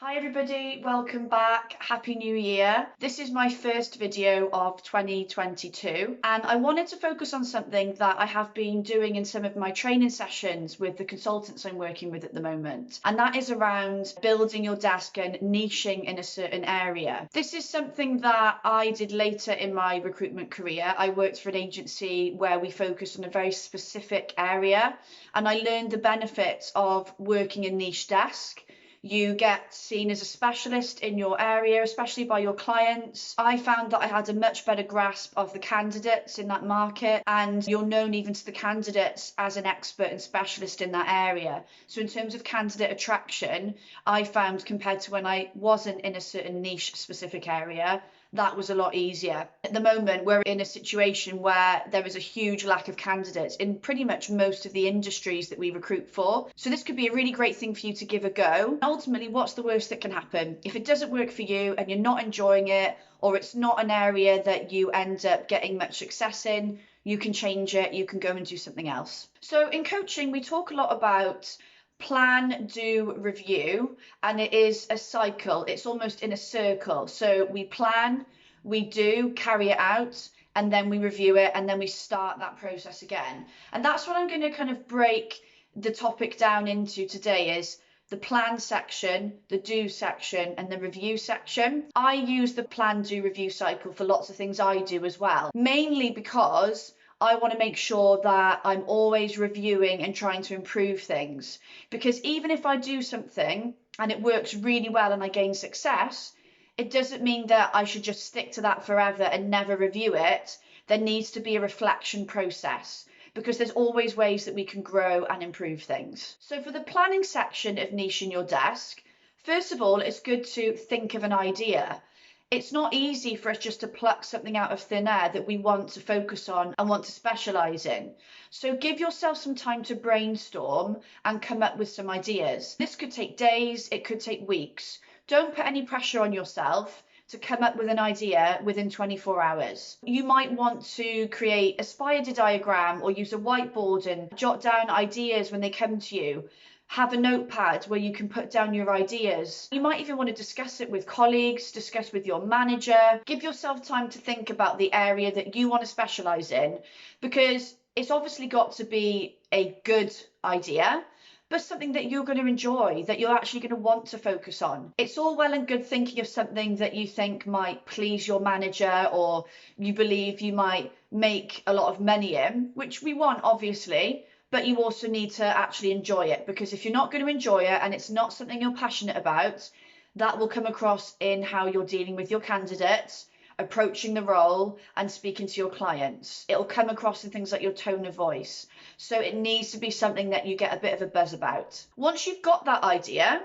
Hi everybody, welcome back. Happy New Year. This is my first video of 2022 and I wanted to focus on something that I have been doing in some of my training sessions with the consultants I'm working with at the moment, and that is around building your desk and niching in a certain area. This is something that I did later in my recruitment career. I worked for an agency where we focused on a very specific area and I learned the benefits of working a niche desk. You get seen as a specialist in your area, especially by your clients. I found that I had a much better grasp of the candidates in that market, and you're known even to the candidates as an expert and specialist in that area. So in terms of candidate attraction, I found compared to when I wasn't in a certain niche specific area, that was a lot easier. At the moment, we're in a situation where there is a huge lack of candidates in pretty much most of the industries that we recruit for. So this could be a really great thing for you to give a go. Ultimately, what's the worst that can happen? If it doesn't work for you and you're not enjoying it, or it's not an area that you end up getting much success in, you can change it, you can go and do something else. So in coaching, we talk a lot about plan, do, review, and it is a cycle. It's almost in a circle. So we plan, we do, carry it out, and then we review it, and then we start that process again. And that's what I'm going to kind of break the topic down into today, is the plan section, the do section, and the review section. I use the plan, do, review cycle for lots of things I do as well, mainly because I want to make sure that I'm always reviewing and trying to improve things. Because even if I do something and it works really well and I gain success, it doesn't mean that I should just stick to that forever and never review it. There needs to be a reflection process, because there's always ways that we can grow and improve things. So for the planning section of niching your desk, first of all, it's good to think of an idea. It's not easy for us just to pluck something out of thin air that we want to focus on and want to specialise in. So give yourself some time to brainstorm and come up with some ideas. This could take days, it could take weeks. Don't put any pressure on yourself to come up with an idea within 24 hours. You might want to create a spider diagram or use a whiteboard and jot down ideas when they come to you. Have a notepad where you can put down your ideas. You might even want to discuss it with colleagues, discuss with your manager. Give yourself time to think about the area that you want to specialise in, because it's obviously got to be a good idea, but something that you're going to enjoy, that you're actually going to want to focus on. It's all well and good thinking of something that you think might please your manager or you believe you might make a lot of money in, which we want, obviously, but you also need to actually enjoy it, because if you're not going to enjoy it and it's not something you're passionate about, that will come across in how you're dealing with your candidates, approaching the role and speaking to your clients. It'll come across in things like your tone of voice. So it needs to be something that you get a bit of a buzz about. Once you've got that idea,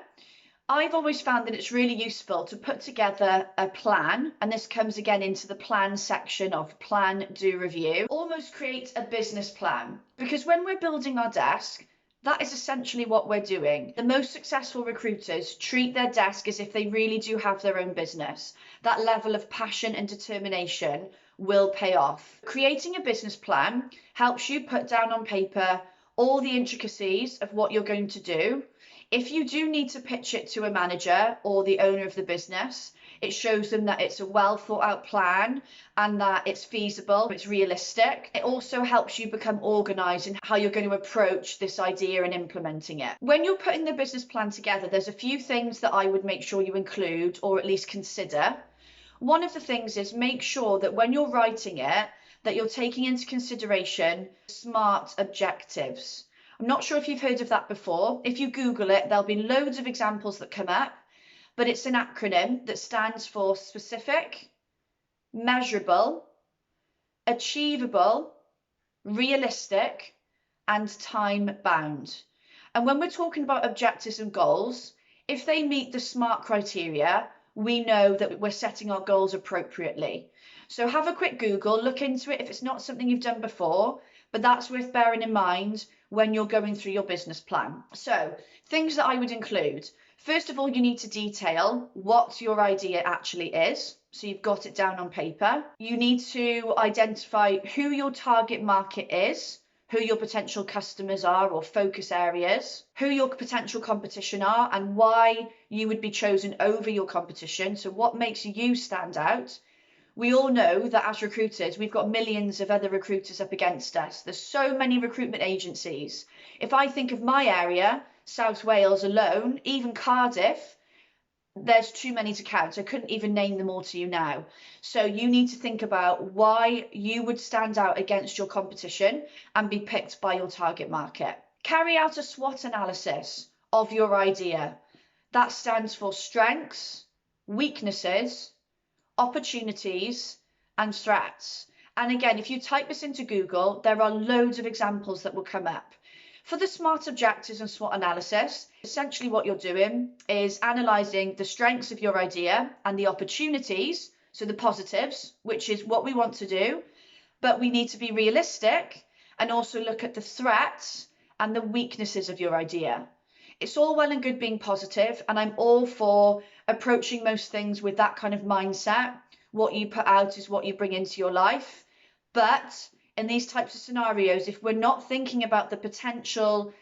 I've always found that it's really useful to put together a plan, and this comes again into the plan section of plan, do, review. Almost create a business plan, because when we're building our desk, that is essentially what we're doing. The most successful recruiters treat their desk as if they really do have their own business. That level of passion and determination will pay off. Creating a business plan helps you put down on paper all the intricacies of what you're going to do. If you do need to pitch it to a manager or the owner of the business, it shows them that it's a well thought out plan and that it's feasible, it's realistic. It also helps you become organised in how you're going to approach this idea and implementing it. When you're putting the business plan together, there's a few things that I would make sure you include or at least consider. One of the things is make sure that when you're writing it, that you're taking into consideration SMART objectives. I'm not sure if you've heard of that before. If you Google it, there'll be loads of examples that come up, but it's an acronym that stands for specific, measurable, achievable, realistic, and time bound. And when we're talking about objectives and goals, if they meet the SMART criteria, we know that we're setting our goals appropriately. So have a quick Google, look into it if it's not something you've done before, but that's worth bearing in mind when you're going through your business plan. So things that I would include. First of all, you need to detail what your idea actually is. So you've got it down on paper. You need to identify who your target market is, who your potential customers are or focus areas, who your potential competition are and why you would be chosen over your competition. So what makes you stand out? We all know that as recruiters, we've got millions of other recruiters up against us. There's so many recruitment agencies. If I think of my area, South Wales alone, even Cardiff, there's too many to count. I couldn't even name them all to you now. So you need to think about why you would stand out against your competition and be picked by your target market. Carry out a SWOT analysis of your idea. That stands for strengths, weaknesses, opportunities, and threats. And again, if you type this into Google, there are loads of examples that will come up. For the SMART objectives and SWOT analysis, essentially what you're doing is analysing the strengths of your idea and the opportunities, so the positives, which is what we want to do, but we need to be realistic and also look at the threats and the weaknesses of your idea. It's all well and good being positive, and I'm all for approaching most things with that kind of mindset. What you put out is what you bring into your life. But in these types of scenarios, if we're not thinking about the potential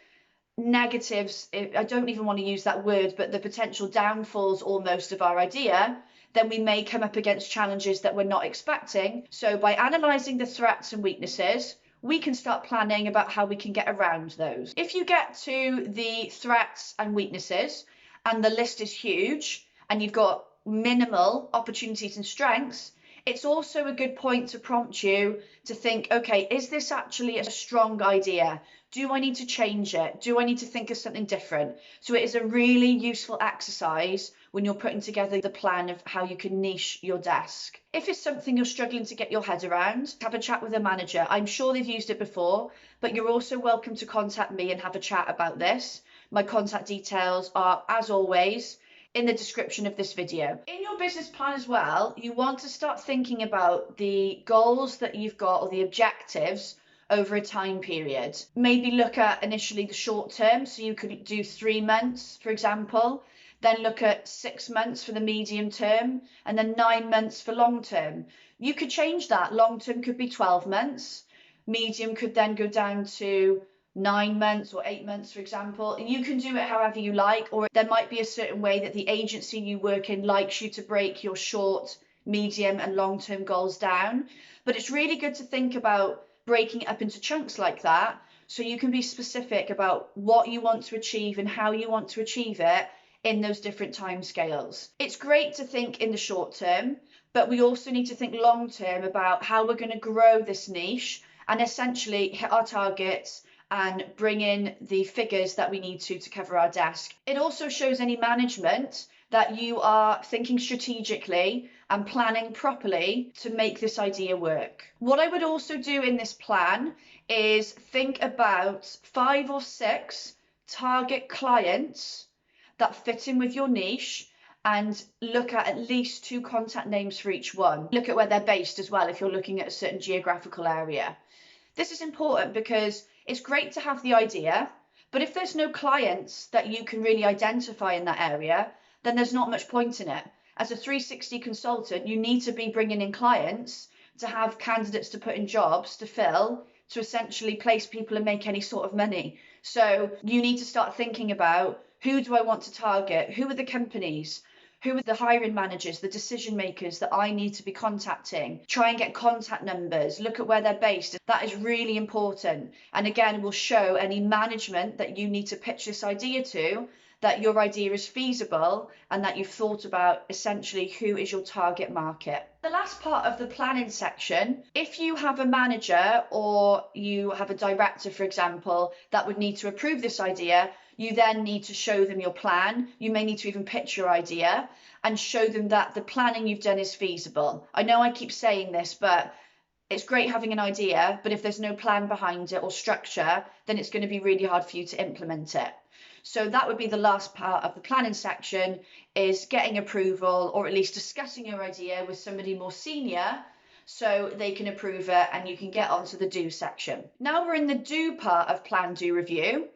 negatives, I don't even want to use that word, but the potential downfalls almost of our idea, then we may come up against challenges that we're not expecting. So by analysing the threats and weaknesses, we can start planning about how we can get around those. If you get to the threats and weaknesses and the list is huge and you've got minimal opportunities and strengths, it's also a good point to prompt you to think, okay, is this actually a strong idea? Do I need to change it? Do I need to think of something different? So it is a really useful exercise when you're putting together the plan of how you can niche your desk. If it's something you're struggling to get your head around, have a chat with a manager. I'm sure they've used it before, but you're also welcome to contact me and have a chat about this. My contact details are, as always, in the description of this video. In your business plan as well, you want to start thinking about the goals that you've got or the objectives over a time period. Maybe look at initially the short term, so you could do 3 months, for example, then look at 6 months for the medium term, and then 9 months for long term. You could change that. Long term could be 12 months, medium could then go down to 9 months or 8 months, for example, and you can do it however you like, or there might be a certain way that the agency you work in likes you to break your short, medium and long-term goals down. But it's really good to think about breaking it up into chunks like that, so you can be specific about what you want to achieve and how you want to achieve it in those different time scales. It's great to think in the short term, but we also need to think long term about how we're going to grow this niche and essentially hit our targets and bring in the figures that we need to cover our desk. It also shows any management that you are thinking strategically and planning properly to make this idea work. What I would also do in this plan is think about 5 or 6 target clients that fit in with your niche and look at least 2 contact names for each one. Look at where they're based as well if you're looking at a certain geographical area. This is important because it's great to have the idea, but if there's no clients that you can really identify in that area, then there's not much point in it. As a 360 consultant, you need to be bringing in clients to have candidates to put in jobs to fill, to essentially place people and make any sort of money. So you need to start thinking about, who do I want to target? Who are the companies? Who are the hiring managers, the decision makers that I need to be contacting? Try and get contact numbers, look at where they're based. That is really important. And again, will show any management that you need to pitch this idea to that your idea is feasible and that you've thought about essentially who is your target market. The last part of the planning section, if you have a manager or you have a director, for example, that would need to approve this idea, you then need to show them your plan. You may need to even pitch your idea and show them that the planning you've done is feasible. I know I keep saying this, but it's great having an idea, but if there's no plan behind it or structure, then it's going to be really hard for you to implement it. So that would be the last part of the planning section, is getting approval or at least discussing your idea with somebody more senior so they can approve it and you can get onto the do section. Now we're in the do part of plan, do, review.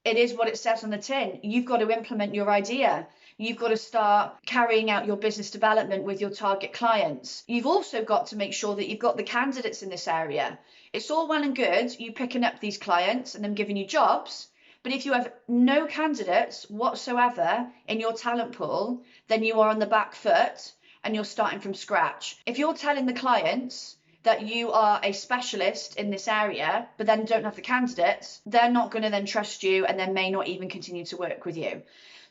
It is what it says on the tin. You've got to implement your idea. You've got to start carrying out your business development with your target clients. You've also got to make sure that you've got the candidates in this area. It's all well and good you picking up these clients and them giving you jobs, but if you have no candidates whatsoever in your talent pool, then you are on the back foot and you're starting from scratch. If you're telling the clients that you are a specialist in this area, but then don't have the candidates, they're not going to then trust you and then may not even continue to work with you.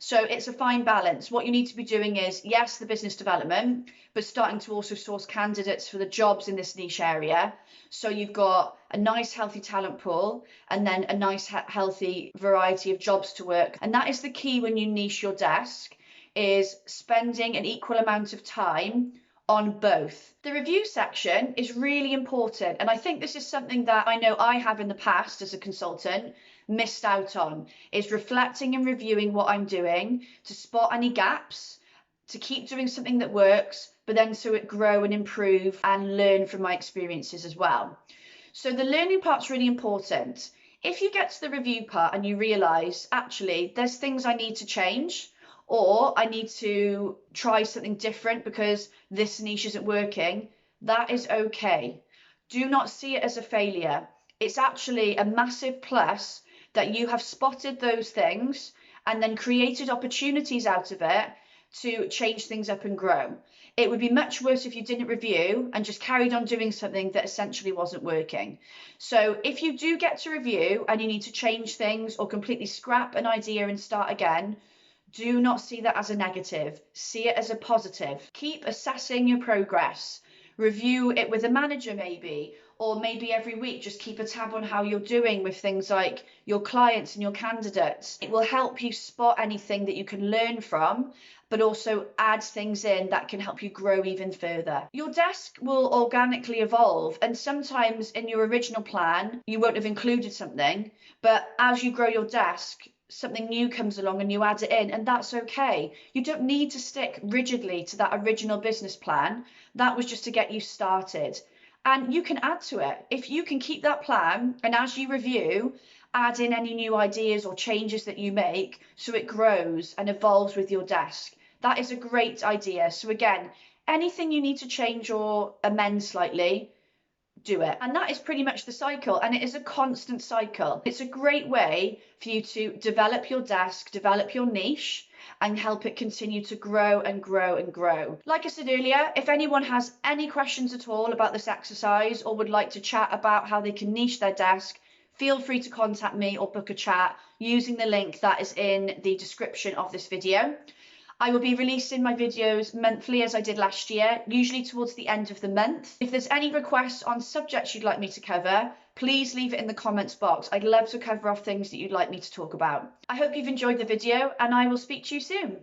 So it's a fine balance. What you need to be doing is, yes, the business development, but starting to also source candidates for the jobs in this niche area. So you've got a nice healthy talent pool and then a nice healthy variety of jobs to work. And that is the key when you niche your desk, is spending an equal amount of time on both. The review section is really important, and I think this is something that I know I have in the past as a consultant missed out on, is reflecting and reviewing what I'm doing to spot any gaps, to keep doing something that works, but then so it grow and improve and learn from my experiences as well. So the learning part's really important. If you get to the review part and you realize, actually, there's things I need to change, or I need to try something different because this niche isn't working, that is okay. Do not see it as a failure. It's actually a massive plus that you have spotted those things and then created opportunities out of it to change things up and grow. It would be much worse if you didn't review and just carried on doing something that essentially wasn't working. So if you do get to review and you need to change things or completely scrap an idea and start again, do not see that as a negative. See it as a positive. Keep assessing your progress. Review it with a manager maybe, or maybe every week just keep a tab on how you're doing with things like your clients and your candidates. It will help you spot anything that you can learn from, but also add things in that can help you grow even further. Your desk will organically evolve, and sometimes in your original plan, you won't have included something, but as you grow your desk, something new comes along and you add it in, and that's okay. You don't need to stick rigidly to that original business plan. That was just to get you started, and you can add to it. If you can keep that plan and as you review, add in any new ideas or changes that you make so it grows and evolves with your desk. That is a great idea. So again, anything you need to change or amend slightly, do it. And that is pretty much the cycle, and it is a constant cycle. It's a great way for you to develop your desk, develop your niche, and help it continue to grow and grow and grow. Like I said earlier, if anyone has any questions at all about this exercise or would like to chat about how they can niche their desk, feel free to contact me or book a chat using the link that is in the description of this video. I will be releasing my videos monthly as I did last year, usually towards the end of the month. If there's any requests on subjects you'd like me to cover, please leave it in the comments box. I'd love to cover off things that you'd like me to talk about. I hope you've enjoyed the video, and I will speak to you soon.